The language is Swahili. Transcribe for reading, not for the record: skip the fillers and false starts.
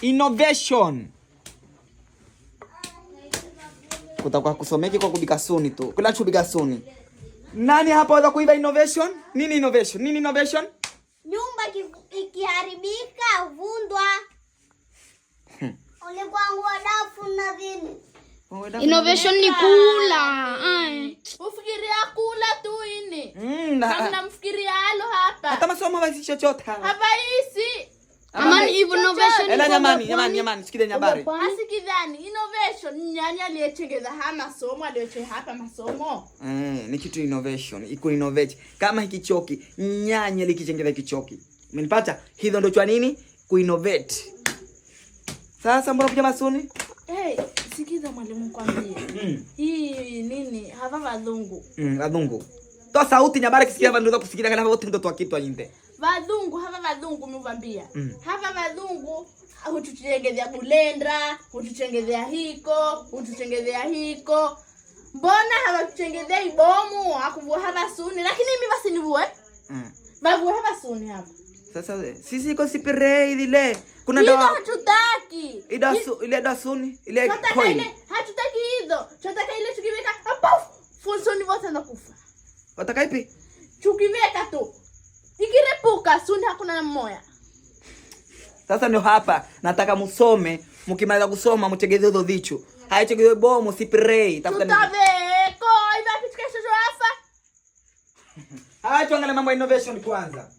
Innovation. Kutakuwa kusomeki kwa kubika suni tu. Kula chubika suni. Nani hapa waweza kuiba innovation? Nini innovation? Nini innovation? Nyumba ikiharibika vundwa. Ole kwangu wadafu na vini. Innovation ni kula. Ufikiria kula tu ini. Kama mfikiria alo hapa. Hata masomo basi chochote. Hapa hisi. Amani innovation. Ela nyamani, sikide nyabari. Asikidhani innovation nyanya aliyechengeza hapa masomo aliyoche hapa masomo. Ni kitu innovation, iko innovate. Kama hiki choki, nyanya likichengeza kichoki. Umenipata? Hizo ndio chwa nini? Kuinnovate. Sasa mbona kuja masuni? Sikiza mwalimu kwambie. Hii nini? Hapa vadhungu. Vadhungu. Toa sauti nyabari kisikia hapa ndio kusikia kana wote mtoto wa kitu ainde. Vadhungu, hapa vadhungu mvambia. Hapa vadhungu hutuchengezea bulendra, hutuchengezea hiko. Mbona hawatuchengezea ibomu? Akuvua hapa suni, lakini mimi basi nivue. Babu hapa suni hapa. Sasa sisi iko sipere ile. Kuna dawa. Hizo hatutaki. Ile dawa suni, ile coin. Hatutaki hizo. Tunataka ile tukiweka hapo. Funsoni wote nakufa. Wataka ipi? Tukiweka tu. Ikirepuka suni hakuna na mmoja. Sasa ndio hapa nataka musome, mkimaliza kusoma mtegeze hizo vichu. Haitegeze bomu sipre. Tutaveko iva pitikesho hapa. Acha angalia mambo ya innovation kwanza.